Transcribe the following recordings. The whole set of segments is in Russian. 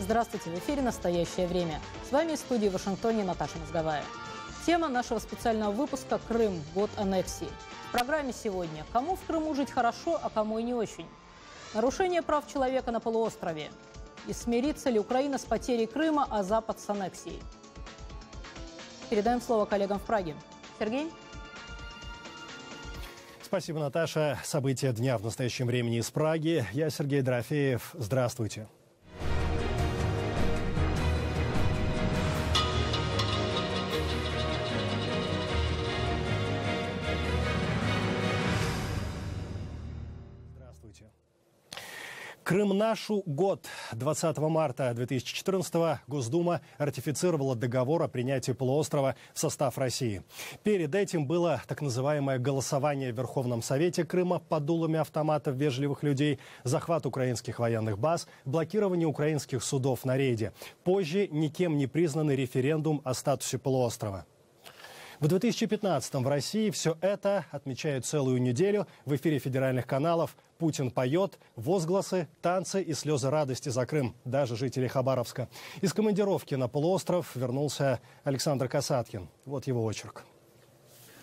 Здравствуйте, в эфире «Настоящее время». С вами из студии в Вашингтоне Наташа Мозговая. Тема нашего специального выпуска «Крым. Год аннексии». В программе сегодня «Кому в Крыму жить хорошо, а кому и не очень?», нарушение прав человека на полуострове и смирится ли Украина с потерей Крыма, а Запад с аннексией. Передаем слово коллегам в Праге. Сергей? Спасибо, Наташа. События дня в настоящем времени из Праги. Я Сергей Дорофеев. Здравствуйте. Крым нашу год. 20 марта 2014-го Госдума ратифицировала договор о принятии полуострова в состав России. Перед этим было так называемое голосование в Верховном Совете Крыма под дулами автоматов вежливых людей, захват украинских военных баз, блокирование украинских судов на рейде. Позже никем не признанный референдум о статусе полуострова. В 2015-м в России все это отмечают целую неделю. В эфире федеральных каналов Путин поет, возгласы, танцы и слезы радости за Крым. Даже жители Хабаровска. Из командировки на полуостров вернулся Александр Касаткин. Вот его очерк.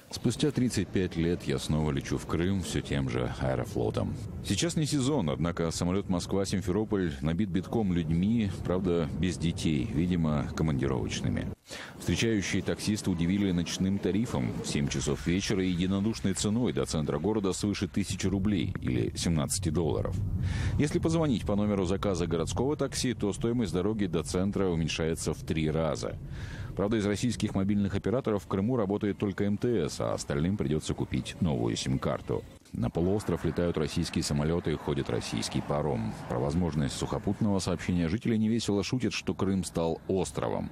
Спустя 35 лет я снова лечу в Крым все тем же аэрофлотом. Сейчас не сезон, однако самолет Москва-Симферополь набит битком людьми, правда, без детей, видимо, командировочными. Встречающие таксисты удивили ночным тарифом в 7 часов вечера и единодушной ценой до центра города свыше 1000 рублей или 17 долларов. Если позвонить по номеру заказа городского такси, то стоимость дороги до центра уменьшается в 3 раза. Правда, из российских мобильных операторов в Крыму работает только МТС, а остальным придется купить новую сим-карту. На полуостров летают российские самолеты и ходит российский паром. Про возможность сухопутного сообщения жители невесело шутят, что Крым стал островом.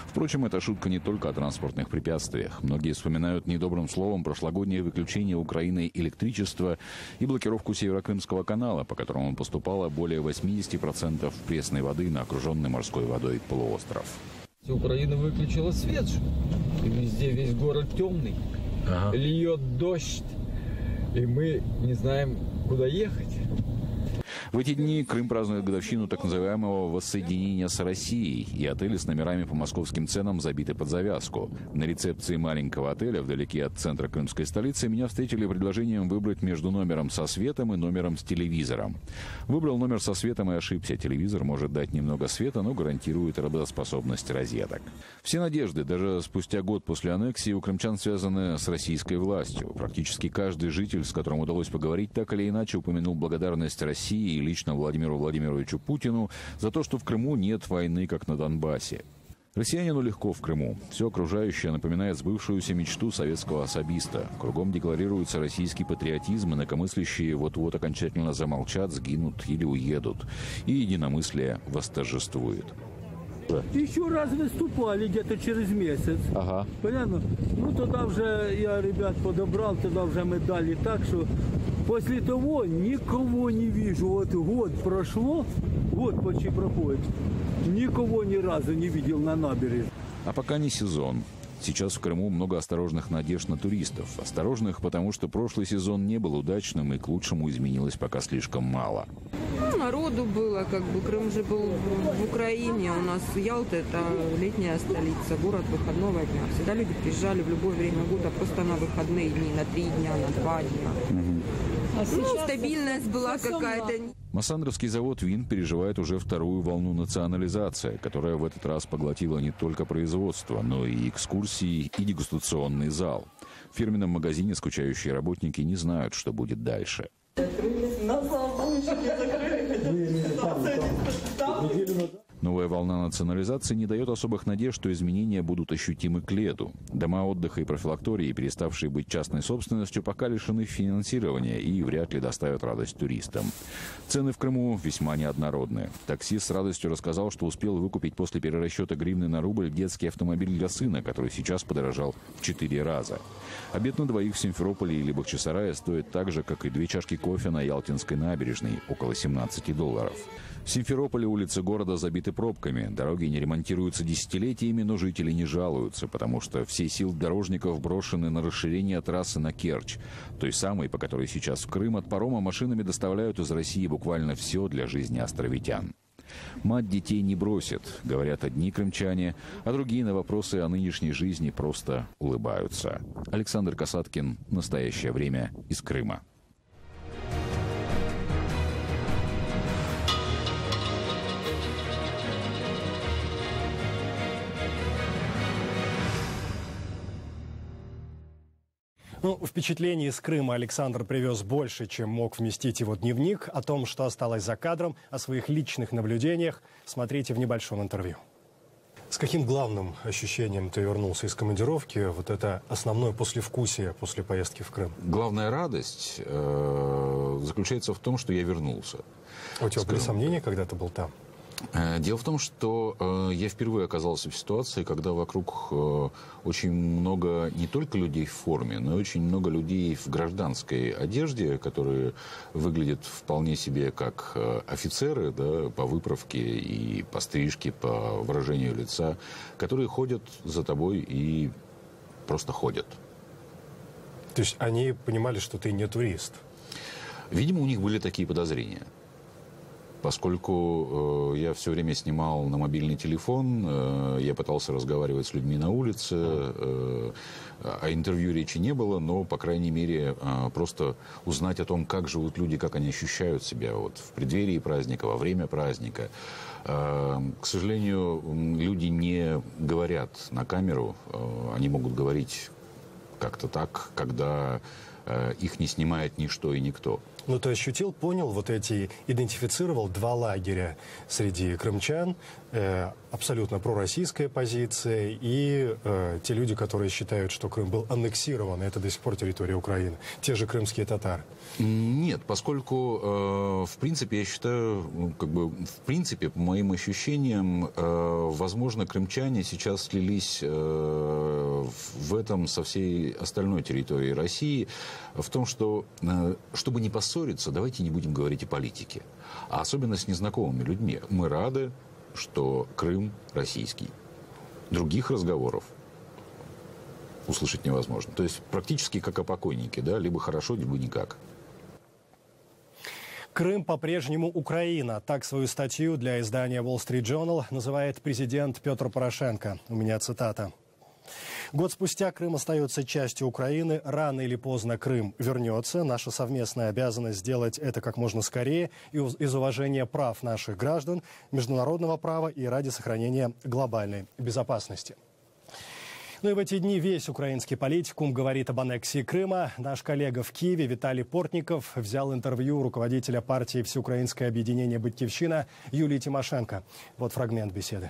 Впрочем, эта шутка не только о транспортных препятствиях. Многие вспоминают недобрым словом прошлогоднее выключение Украиной электричества и блокировку Северокрымского канала, по которому поступало более 80% пресной воды на окруженный морской водой полуостров. Украина выключила свет, и везде весь город темный, льет дождь, и мы не знаем, куда ехать. В эти дни Крым празднует годовщину так называемого воссоединения с Россией, и отели с номерами по московским ценам забиты под завязку. На рецепции маленького отеля вдалеке от центра крымской столицы меня встретили предложением выбрать между номером со светом и номером с телевизором. Выбрал номер со светом и ошибся. Телевизор может дать немного света, но гарантирует работоспособность розеток. Все надежды, даже спустя год после аннексии, у крымчан связаны с российской властью. Практически каждый житель, с которым удалось поговорить, так или иначе упомянул благодарность России и лично Владимиру Владимировичу Путину за то, что в Крыму нет войны, как на Донбассе. Россиянину легко в Крыму. Все окружающее напоминает сбывшуюся мечту советского особиста. Кругом декларируется российский патриотизм, инакомыслящие вот-вот окончательно замолчат, сгинут или уедут. И единомыслие восторжествует. Еще раз выступали где-то через месяц. Ага. Понятно? Ну, тогда уже я ребят подобрал, тогда уже мы дали так, что после того никого не вижу. Вот год прошло, год почти проходит. Никого ни разу не видел на набережной. А пока не сезон. Сейчас в Крыму много осторожных надежд на туристов. Осторожных, потому что прошлый сезон не был удачным, и к лучшему изменилось пока слишком мало. Ну, народу было, Крым же был в Украине, у нас Ялта – это летняя столица, город выходного дня. Всегда люди приезжали в любое время года просто на выходные дни, на 3 дня, на 2 дня. Стабильность была какая-то. Массандровский завод «Вин» переживает уже вторую волну национализации, которая в этот раз поглотила не только производство, но и экскурсии и дегустационный зал. В фирменном магазине скучающие работники не знают, что будет дальше. Новая волна национализации не дает особых надежд, что изменения будут ощутимы к лету. Дома отдыха и профилактории, переставшие быть частной собственностью, пока лишены финансирования и вряд ли доставят радость туристам. Цены в Крыму весьма неоднородны. Таксист с радостью рассказал, что успел выкупить после перерасчета гривны на рубль детский автомобиль для сына, который сейчас подорожал в 4 раза. Обед на двоих в Симферополе или Бахчисарае стоит так же, как и 2 чашки кофе на Ялтинской набережной, около 17 долларов. В Симферополе улицы города забиты пробками. Дороги не ремонтируются десятилетиями, но жители не жалуются, потому что все силы дорожников брошены на расширение трассы на Керчь. Той самой, по которой сейчас в Крым от парома машинами доставляют из России буквально все для жизни островитян. Мать детей не бросит, говорят одни крымчане, а другие на вопросы о нынешней жизни просто улыбаются. Александр Касаткин. Настоящее время из Крыма. Ну, впечатлений из Крыма Александр привез больше, чем мог вместить его дневник. О том, что осталось за кадром, о своих личных наблюдениях, смотрите в небольшом интервью. С каким главным ощущением ты вернулся из командировки? Вот это основное послевкусие после поездки в Крым. Главная радость заключается в том, что я вернулся. А у тебя были сомнения, когда ты был там? Дело в том, что я впервые оказался в ситуации, когда вокруг очень много не только людей в форме, но и очень много людей в гражданской одежде, которые выглядят вполне себе как офицеры, да, по выправке и по стрижке, по выражению лица, которые ходят за тобой и просто ходят. То есть они понимали, что ты не турист? Видимо, у них были такие подозрения. Поскольку я все время снимал на мобильный телефон, я пытался разговаривать с людьми на улице, о интервью речи не было, но, по крайней мере, просто узнать о том, как живут люди, как они ощущают себя вот, в преддверии праздника, во время праздника. К сожалению, люди не говорят на камеру, они могут говорить как-то так, когда их не снимает ничто и никто. Ну, ты ощутил, понял, идентифицировал два лагеря среди крымчан, абсолютно пророссийская позиция, и те люди, которые считают, что Крым был аннексирован, и это до сих пор территория Украины, те же крымские татары. Нет, поскольку, в принципе, я считаю, в принципе, по моим ощущениям, возможно, крымчане сейчас слились в этом со всей остальной территорией России, в том, что, чтобы не поссориться, давайте не будем говорить о политике, а особенно с незнакомыми людьми. Мы рады, что Крым российский. Других разговоров услышать невозможно. То есть практически как о покойнике, да, либо хорошо, либо никак. Крым по-прежнему Украина. Так свою статью для издания Wall Street Journal называет президент Петр Порошенко. У меня цитата. Год спустя Крым остается частью Украины. Рано или поздно Крым вернется. Наша совместная обязанность сделать это как можно скорее из уважения прав наших граждан, международного права и ради сохранения глобальной безопасности. Ну и в эти дни весь украинский политикум говорит об аннексии Крыма. Наш коллега в Киеве Виталий Портников взял интервью руководителя партии «Всеукраинское объединение Батькивщина» Юлии Тимошенко. Вот фрагмент беседы.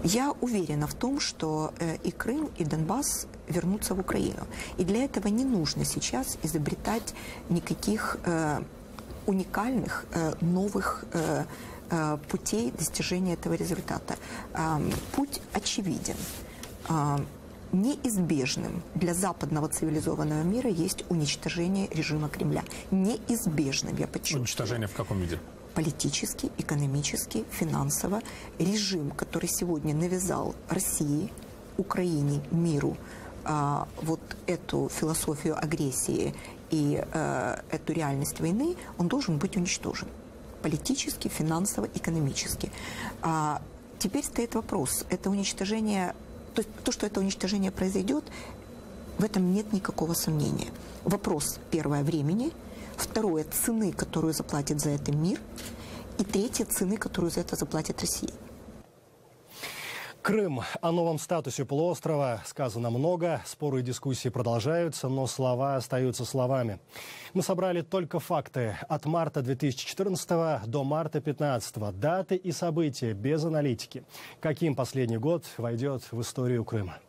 Я уверена в том, что и Крым, и Донбасс вернутся в Украину. И для этого не нужно сейчас изобретать никаких уникальных новых путей достижения этого результата. Путь очевиден. Неизбежным для западного цивилизованного мира есть уничтожение режима Кремля. Неизбежным, я подчеркиваю. Уничтожение в каком виде? Политически, экономически, финансово. Режим, который сегодня навязал России, Украине, миру вот эту философию агрессии и эту реальность войны, он должен быть уничтожен. Политически, финансово, экономически. Теперь стоит вопрос. Это уничтожение, то, что это уничтожение произойдет, в этом нет никакого сомнения. Вопрос, первое, времени. Второе, цены, которую заплатит за это мир. И третье, цены, которую за это заплатит Россия. Крым. О новом статусе полуострова сказано много. Споры и дискуссии продолжаются, но слова остаются словами. Мы собрали только факты. От марта 2014 до марта 2015. Даты и события без аналитики. Каким последний год войдет в историю Крыма? –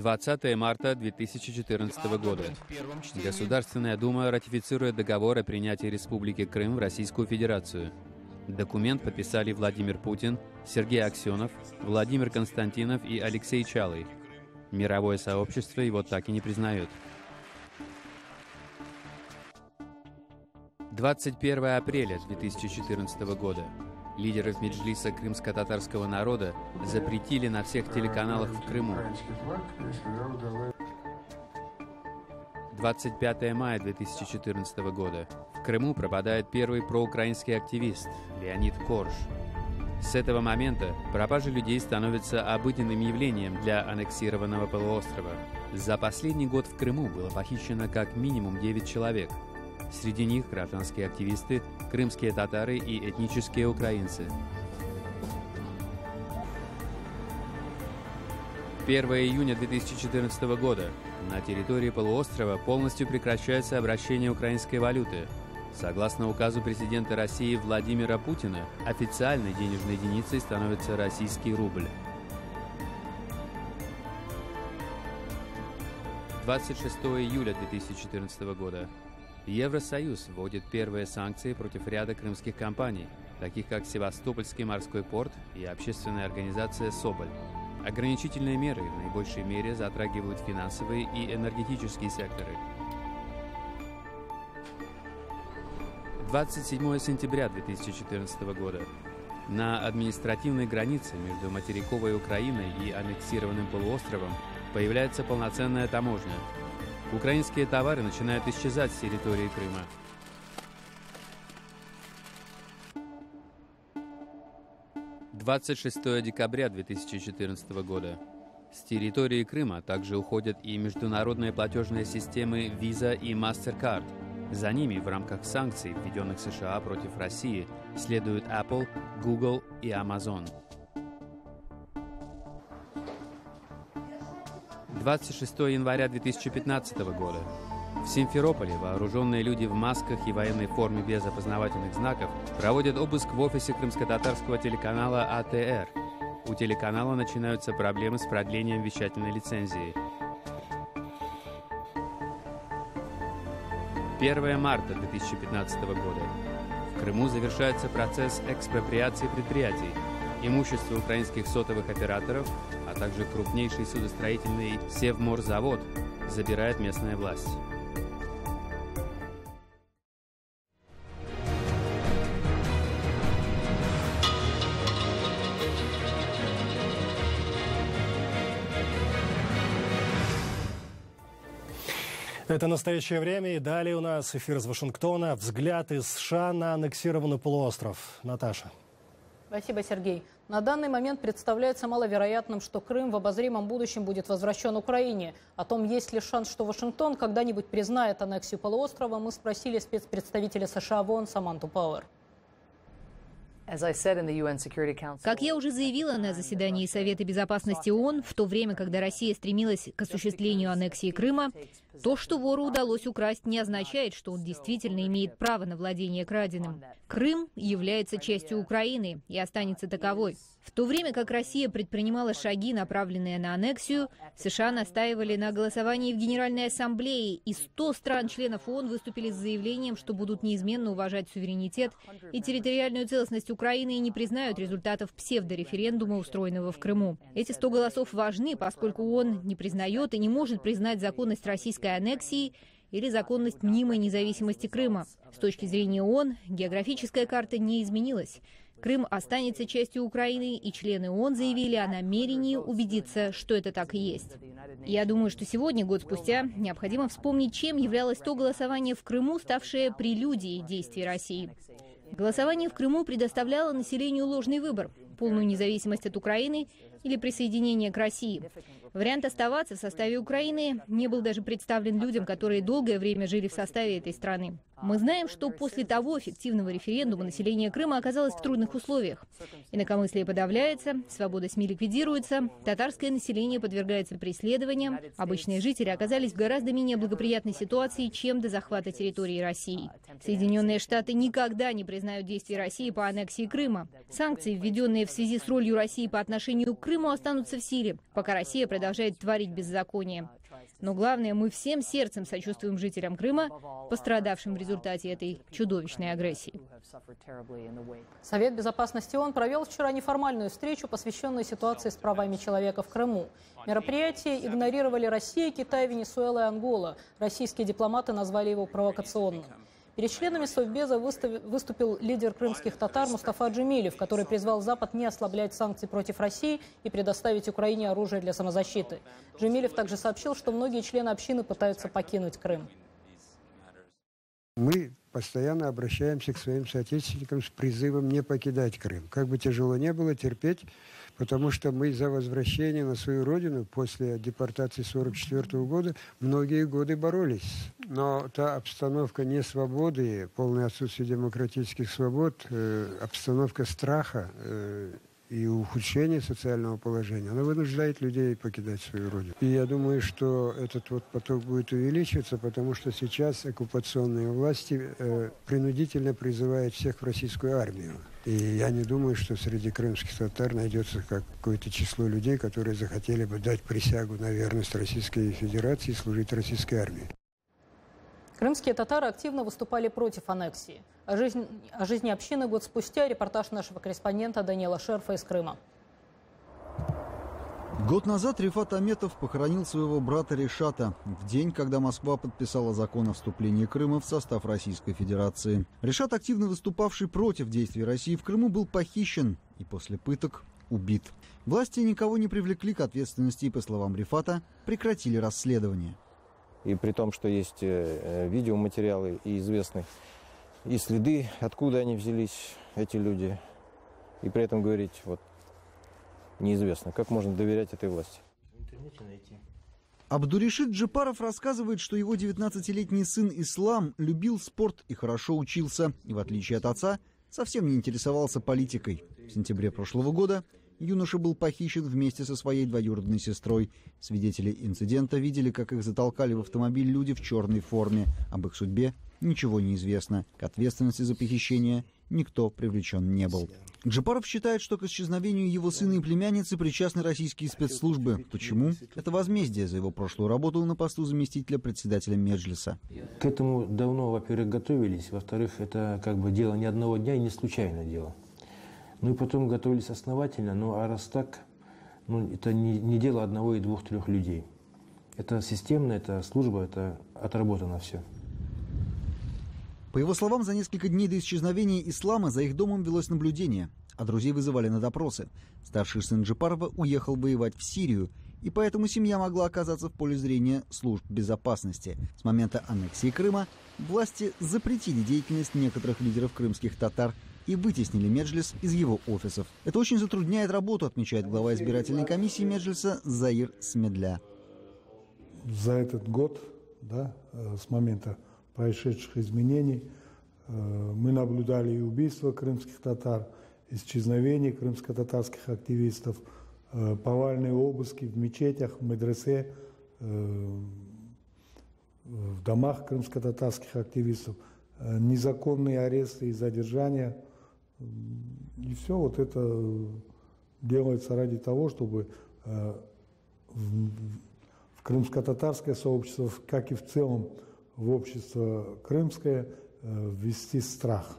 20 марта 2014 года. Государственная Дума ратифицирует договор о принятии Республики Крым в Российскую Федерацию. Документ подписали Владимир Путин, Сергей Аксенов, Владимир Константинов и Алексей Чалый. Мировое сообщество его так и не признает. 21 апреля 2014 года. Лидеров Меджлиса крымско-татарского народа запретили на всех телеканалах в Крыму. 25 мая 2014 года. В Крыму пропадает первый проукраинский активист Леонид Корж. С этого момента пропажа людей становится обыденным явлением для аннексированного полуострова. За последний год в Крыму было похищено как минимум 9 человек. Среди них гражданские активисты, крымские татары и этнические украинцы. 1 июня 2014 года. На территории полуострова полностью прекращается обращение украинской валюты. Согласно указу президента России Владимира Путина, официальной денежной единицей становится российский рубль. 26 июля 2014 года. Евросоюз вводит первые санкции против ряда крымских компаний, таких как Севастопольский морской порт и общественная организация «Соболь». Ограничительные меры в наибольшей мере затрагивают финансовые и энергетические секторы. 27 сентября 2014 года. На административной границе между материковой Украиной и аннексированным полуостровом появляется полноценная таможня. Украинские товары начинают исчезать с территории Крыма. – 26 декабря 2014 года. С территории Крыма также уходят и международные платежные системы Visa и MasterCard. За ними в рамках санкций, введенных США против России, следуют Apple, Google и Amazon. 26 января 2015 года. В Симферополе вооруженные люди в масках и военной форме без опознавательных знаков проводят обыск в офисе крымско-татарского телеканала АТР. У телеканала начинаются проблемы с продлением вещательной лицензии. 1 марта 2015 года. В Крыму завершается процесс экспроприации предприятий. Имущество украинских сотовых операторов, а также крупнейший судостроительный Севморзавод забирает местная власть. Это «Настоящее время», и далее у нас эфир из Вашингтона. Взгляд из США на аннексированный полуостров. Наташа. Спасибо, Сергей. На данный момент представляется маловероятным, что Крым в обозримом будущем будет возвращен Украине. О том, есть ли шанс, что Вашингтон когда-нибудь признает аннексию полуострова, мы спросили спецпредставителя США в ООН Саманту Пауэр. Как я уже заявила на заседании Совета Безопасности ООН, в то время, когда Россия стремилась к осуществлению аннексии Крыма, то, что вору удалось украсть, не означает, что он действительно имеет право на владение краденым. Крым является частью Украины и останется таковой. В то время как Россия предпринимала шаги, направленные на аннексию, США настаивали на голосовании в Генеральной Ассамблее, и 100 стран-членов ООН выступили с заявлением, что будут неизменно уважать суверенитет и территориальную целостность Украины и не признают результатов псевдореферендума, устроенного в Крыму. Эти 100 голосов важны, поскольку ООН не признает и не может признать законность российской аннексии или законность мнимой независимости Крыма. С точки зрения ООН, географическая карта не изменилась. Крым останется частью Украины, и члены ООН заявили о намерении убедиться, что это так и есть. Я думаю, что сегодня, год спустя, необходимо вспомнить, чем являлось то голосование в Крыму, ставшее прелюдией действий России. Голосование в Крыму предоставляло населению ложный выбор – полную независимость от Украины или присоединение к России. Вариант оставаться в составе Украины не был даже представлен людям, которые долгое время жили в составе этой страны. Мы знаем, что после того эффективного референдума население Крыма оказалось в трудных условиях. Инакомыслие подавляется, свобода СМИ ликвидируется, татарское население подвергается преследованиям, обычные жители оказались в гораздо менее благоприятной ситуации, чем до захвата территории России. Соединенные Штаты никогда не признают действий России по аннексии Крыма. Санкции, введенные в связи с ролью России по отношению к Крыму, останутся в силе, пока Россия продолжает творить беззаконие. Но главное, мы всем сердцем сочувствуем жителям Крыма, пострадавшим в результате этой чудовищной агрессии. Совет Безопасности ООН провел вчера неформальную встречу, посвященную ситуации с правами человека в Крыму. Мероприятие игнорировали Россия, Китай, Венесуэла и Ангола. Российские дипломаты назвали его провокационным. Перед членами Совбеза выступил лидер крымских татар Мустафа Джемилев, который призвал Запад не ослаблять санкции против России и предоставить Украине оружие для самозащиты. Джемилев также сообщил, что многие члены общины пытаются покинуть Крым. Мы постоянно обращаемся к своим соотечественникам с призывом не покидать Крым. Как бы тяжело не было, терпеть, потому что мы за возвращение на свою родину после депортации 1944 года многие годы боролись. Но та обстановка несвободы, полное отсутствие демократических свобод, обстановка страха и ухудшение социального положения, она вынуждает людей покидать свою родину. И я думаю, что этот вот поток будет увеличиваться, потому что сейчас оккупационные власти принудительно призывают всех в российскую армию. И я не думаю, что среди крымских татар найдется какое-то число людей, которые захотели бы дать присягу на верность Российской Федерации и служить российской армии. Крымские татары активно выступали против аннексии. О жизни общины год спустя репортаж нашего корреспондента Даниэла Шерфа из Крыма. Год назад Рифат Аметов похоронил своего брата Ришата в день, когда Москва подписала закон о вступлении Крыма в состав Российской Федерации. Ришат, активно выступавший против действий России в Крыму, был похищен и после пыток убит. Власти никого не привлекли к ответственности и, по словам Рифата, прекратили расследование. И при том, что есть видеоматериалы и известны и следы, откуда они взялись, эти люди. И при этом говорить, вот, неизвестно, как можно доверять этой власти. В интернете найти. Абдуришид Джипаров рассказывает, что его 19-летний сын Ислам любил спорт и хорошо учился. И в отличие от отца, совсем не интересовался политикой. В сентябре прошлого года юноша был похищен вместе со своей двоюродной сестрой. Свидетели инцидента видели, как их затолкали в автомобиль люди в черной форме. Об их судьбе ничего не известно. К ответственности за похищение никто привлечен не был. Джипаров считает, что к исчезновению его сына и племянницы причастны российские спецслужбы. Почему? Это возмездие за его прошлую работу на посту заместителя председателя Меджлиса. К этому давно, во-первых, готовились. Во-вторых, это как бы дело не одного дня и не случайное дело. Ну и потом готовились основательно, ну а раз так, ну, это не дело одного и двух-трех людей. Это системно, это служба, это отработано все. По его словам, за несколько дней до исчезновения Ислама за их домом велось наблюдение, а друзей вызывали на допросы. Старший сын Джипарова уехал воевать в Сирию, и поэтому семья могла оказаться в поле зрения служб безопасности. С момента аннексии Крыма власти запретили деятельность некоторых лидеров крымских татар и вытеснили Меджлис из его офисов. Это очень затрудняет работу, отмечает глава избирательной комиссии Меджлиса Заир Смедля. За этот год, да, с момента происшедших изменений, мы наблюдали и убийства крымских татар, исчезновение крымско-татарских активистов, повальные обыски в мечетях, в медресе, в домах крымско-татарских активистов, незаконные аресты и задержания. И все вот это делается ради того, чтобы в крымско-татарское сообщество, как и в целом в общество крымское, ввести страх.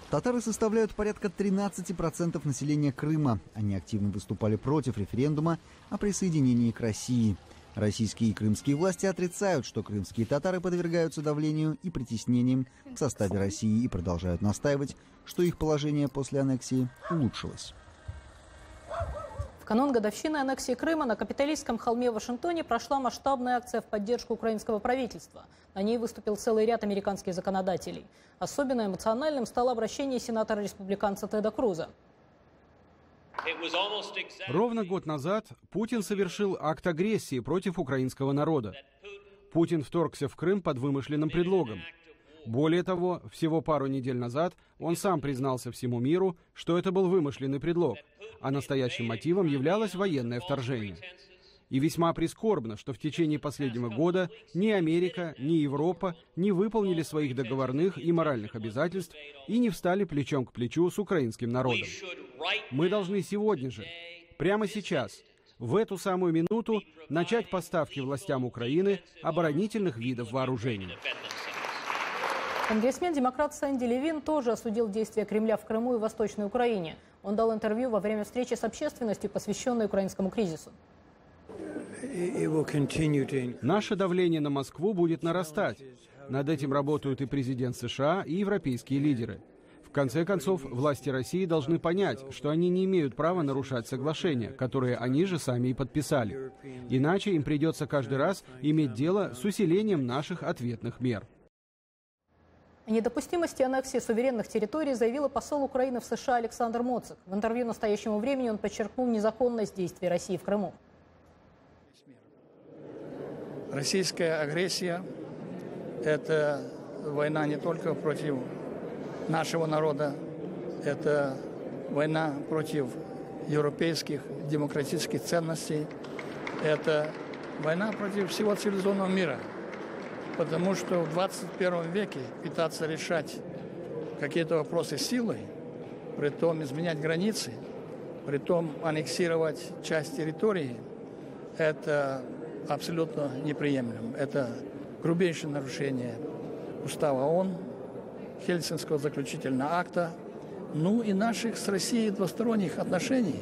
Татары составляют порядка 13% населения Крыма. Они активно выступали против референдума о присоединении к России. Российские и крымские власти отрицают, что крымские татары подвергаются давлению и притеснениям в составе России и продолжают настаивать, что их положение после аннексии улучшилось. В канун годовщины аннексии Крыма на Капитолийском холме в Вашингтоне прошла масштабная акция в поддержку украинского правительства. На ней выступил целый ряд американских законодателей. Особенно эмоциональным стало обращение сенатора-республиканца Теда Круза. Ровно год назад Путин совершил акт агрессии против украинского народа. Путин вторгся в Крым под вымышленным предлогом. Более того, всего пару недель назад он сам признался всему миру, что это был вымышленный предлог, а настоящим мотивом являлось военное вторжение. И весьма прискорбно, что в течение последнего года ни Америка, ни Европа не выполнили своих договорных и моральных обязательств и не встали плечом к плечу с украинским народом. Мы должны сегодня же, прямо сейчас, в эту самую минуту начать поставки властям Украины оборонительных видов вооружений. Конгрессмен-демократ Сэнди Левин тоже осудил действия Кремля в Крыму и Восточной Украине. Он дал интервью во время встречи с общественностью, посвященной украинскому кризису. Наше давление на Москву будет нарастать. Над этим работают и президент США, и европейские лидеры. В конце концов, власти России должны понять, что они не имеют права нарушать соглашения, которые они же сами и подписали. Иначе им придется каждый раз иметь дело с усилением наших ответных мер. О недопустимости аннексии суверенных территорий заявил посол Украины в США Александр Моцик. В интервью «Настоящему времени» он подчеркнул незаконность действий России в Крыму. Российская агрессия – это война не только против нашего народа, это война против европейских демократических ценностей, это война против всего цивилизованного мира. Потому что в 21 веке пытаться решать какие-то вопросы силой, притом изменять границы, притом аннексировать часть территории, это абсолютно неприемлемо. Это грубейшее нарушение Устава ООН, Хельсинского заключительного акта, ну и наших с Россией двусторонних отношений.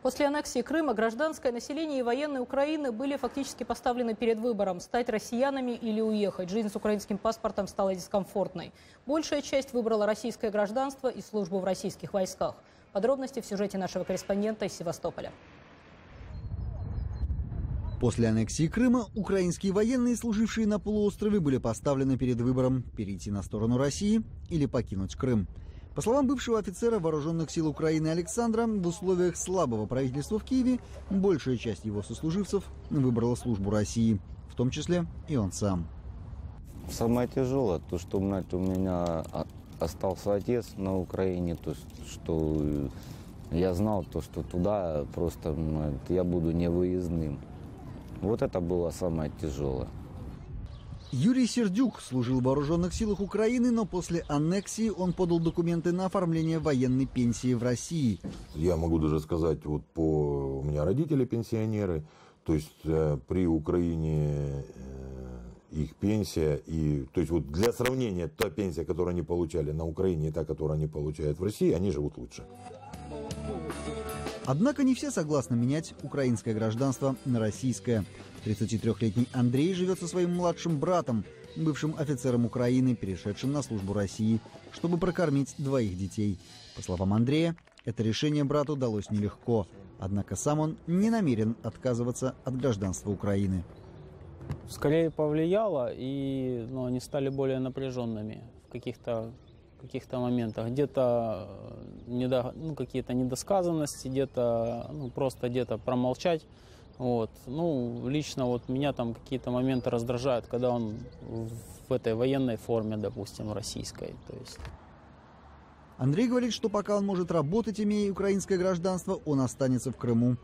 После аннексии Крыма гражданское население и военные Украины были фактически поставлены перед выбором – стать россиянами или уехать. Жизнь с украинским паспортом стала дискомфортной. Большая часть выбрала российское гражданство и службу в российских войсках. Подробности в сюжете нашего корреспондента из Севастополя. После аннексии Крыма украинские военные, служившие на полуострове, были поставлены перед выбором – перейти на сторону России или покинуть Крым. По словам бывшего офицера Вооруженных сил Украины Александра, в условиях слабого правительства в Киеве большая часть его сослуживцев выбрала службу России, в том числе и он сам. Самое тяжелое, то, что у меня остался отец на Украине, то, что я знал, то, что туда просто я буду невыездным. Вот это было самое тяжелое. Юрий Сердюк служил в вооруженных силах Украины, но после аннексии он подал документы на оформление военной пенсии в России. Я могу даже сказать, вот у меня родители пенсионеры, то есть при Украине их пенсия, и то есть вот для сравнения та пенсия, которую они получали на Украине, и та, которую они получают в России, они живут лучше. Однако не все согласны менять украинское гражданство на российское. 33-летний Андрей живет со своим младшим братом, бывшим офицером Украины, перешедшим на службу России, чтобы прокормить двоих детей. По словам Андрея, это решение брату далось нелегко. Однако сам он не намерен отказываться от гражданства Украины. Скорее повлияло, и они стали более напряженными в каких-то моментах. Где-то какие-то недосказанности, где-то просто где-то промолчать. Лично меня там какие-то моменты раздражают, когда он в этой военной форме, допустим, российской. Андрей говорит, что пока он может работать, имея украинское гражданство, он останется в Крыму.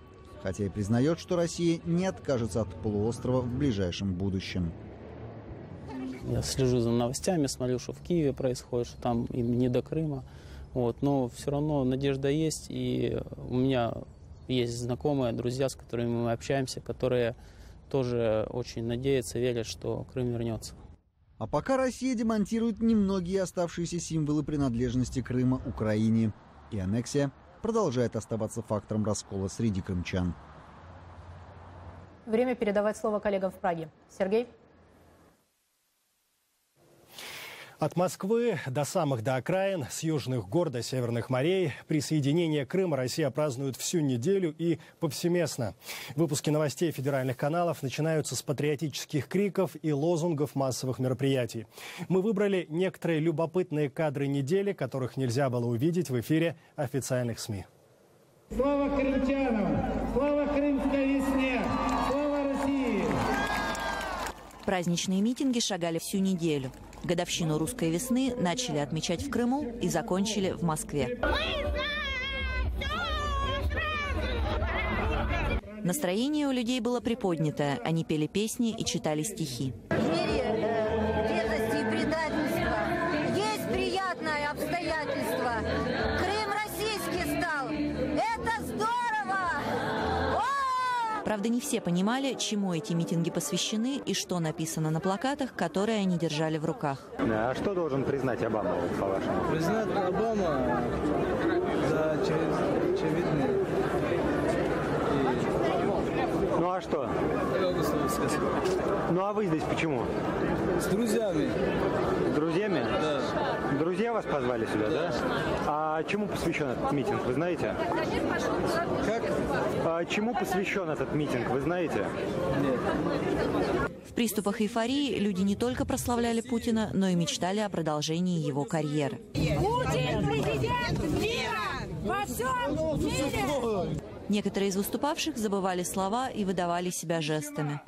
Хотя и признает, что Россия не откажется от полуострова в ближайшем будущем. Я слежу за новостями, смотрю, что в Киеве происходит, что там им не до Крыма. Но все равно надежда есть, и у меня есть знакомые, друзья, с которыми мы общаемся, которые тоже очень надеются, верят, что Крым вернется. А пока Россия демонтирует немногие оставшиеся символы принадлежности Крыма Украине. И аннексия продолжает оставаться фактором раскола среди крымчан. Время передавать слово коллегам в Праге. Сергей? От Москвы до самых до окраин, с южных гор до северных морей, присоединение Крыма Россия празднует всю неделю и повсеместно. Выпуски новостей федеральных каналов начинаются с патриотических криков и лозунгов массовых мероприятий. Мы выбрали некоторые любопытные кадры недели, которых нельзя было увидеть в эфире официальных СМИ. Слава крымчанам! Слава крымской весне! Слава России! Праздничные митинги шагали всю неделю. Годовщину русской весны начали отмечать в Крыму и закончили в Москве. Настроение у людей было приподнятое. Они пели песни и читали стихи. В мире бедности и предательства есть приятное обстоятельство. Крым российский стал. Это здорово! Правда, не все понимали, чему эти митинги посвящены и что написано на плакатах, которые они держали в руках. А что должен признать Обама, по-вашему? Признать Обама за очевидный. Ну а что? Ну а вы здесь почему? С друзьями. С друзьями? Да. Друзья вас позвали сюда, да? А чему посвящен этот митинг, вы знаете? Как? А чему посвящен этот митинг, вы знаете? Нет. В приступах эйфории люди не только прославляли Путина, но и мечтали о продолжении его карьеры. Путин президент мира во всем мире! Некоторые из выступавших забывали слова и выдавали себя жестами.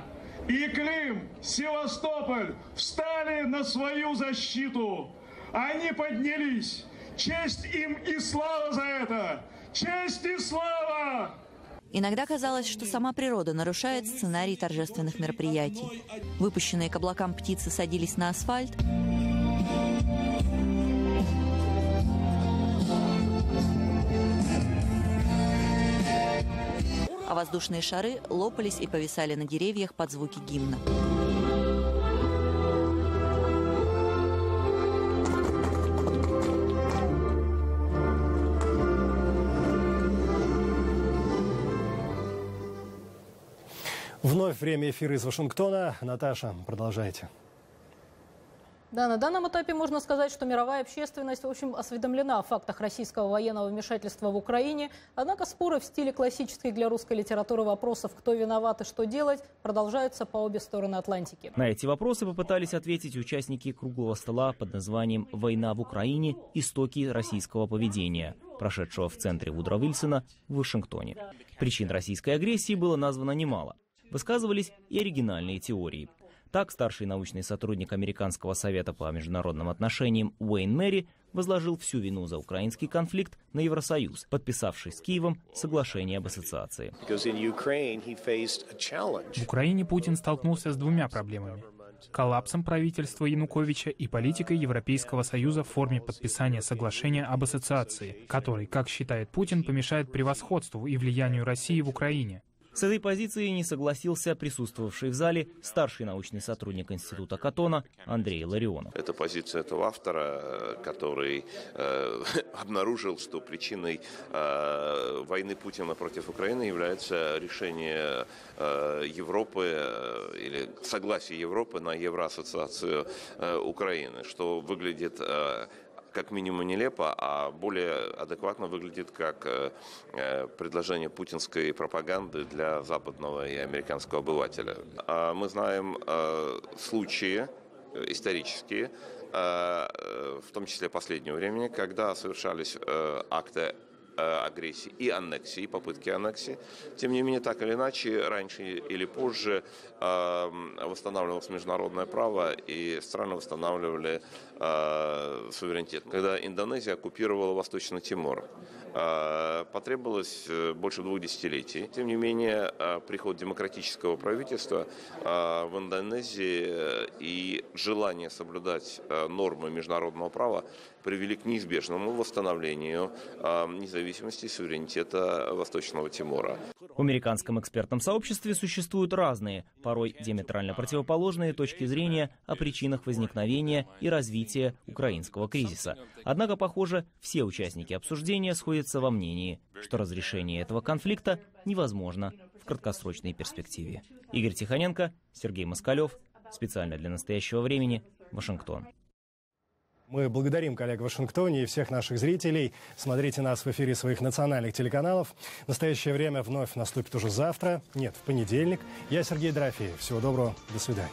И Крым, Севастополь встали на свою защиту. Они поднялись. Честь им и слава за это! Честь и слава! Иногда казалось, что сама природа нарушает сценарий торжественных мероприятий. Выпущенные к облакам птицы садились на асфальт, а воздушные шары лопались и повисали на деревьях под звуки гимна. Вновь время эфира из Вашингтона. Наташа, продолжайте. Да, на данном этапе можно сказать, что мировая общественность, в общем, осведомлена о фактах российского военного вмешательства в Украине. Однако споры в стиле классических для русской литературы вопросов «кто виноват и что делать» продолжаются по обе стороны Атлантики. На эти вопросы попытались ответить участники круглого стола под названием «Война в Украине. Истоки российского поведения», прошедшего в центре Вудро Вильсона в Вашингтоне. Причин российской агрессии было названо немало. Высказывались и оригинальные теории. Так, старший научный сотрудник Американского совета по международным отношениям Уэйн Мэри возложил всю вину за украинский конфликт на Евросоюз, подписавший с Киевом соглашение об ассоциации. В Украине Путин столкнулся с двумя проблемами: коллапсом правительства Януковича и политикой Европейского Союза в форме подписания соглашения об ассоциации, который, как считает Путин, помешает превосходству и влиянию России в Украине. С этой позицией не согласился присутствовавший в зале старший научный сотрудник Института Каттона Андрей Ларионов. Это позиция этого автора, который обнаружил, что причиной войны Путина против Украины является решение Европы или согласие Европы на Евроассоциацию Украины, что выглядит как минимум нелепо, а более адекватно выглядит как предложение путинской пропаганды для западного и американского обывателя. Мы знаем случаи исторические, в том числе последнего времени, когда совершались акты агрессии и аннексии, попытки аннексии. Тем не менее, так или иначе, раньше или позже восстанавливалось международное право, и страны восстанавливали суверенитет. Когда Индонезия оккупировала Восточный Тимор, потребовалось больше 2 десятилетий. Тем не менее, приход демократического правительства в Индонезии и желание соблюдать нормы международного права привели к неизбежному восстановлению независимости и суверенитета Восточного Тимора. В американском экспертном сообществе существуют разные, порой диаметрально противоположные точки зрения о причинах возникновения и развития украинского кризиса. Однако, похоже, все участники обсуждения сходятся во мнении, что разрешение этого конфликта невозможно в краткосрочной перспективе. Игорь Тихоненко, Сергей Москалев. Специально для «Настоящего времени», Вашингтон. Мы благодарим коллег в Вашингтоне и всех наших зрителей. Смотрите нас в эфире своих национальных телеканалов. Настоящее время вновь наступит уже завтра. Нет, в понедельник. Я Сергей Дорофеев. Всего доброго. До свидания.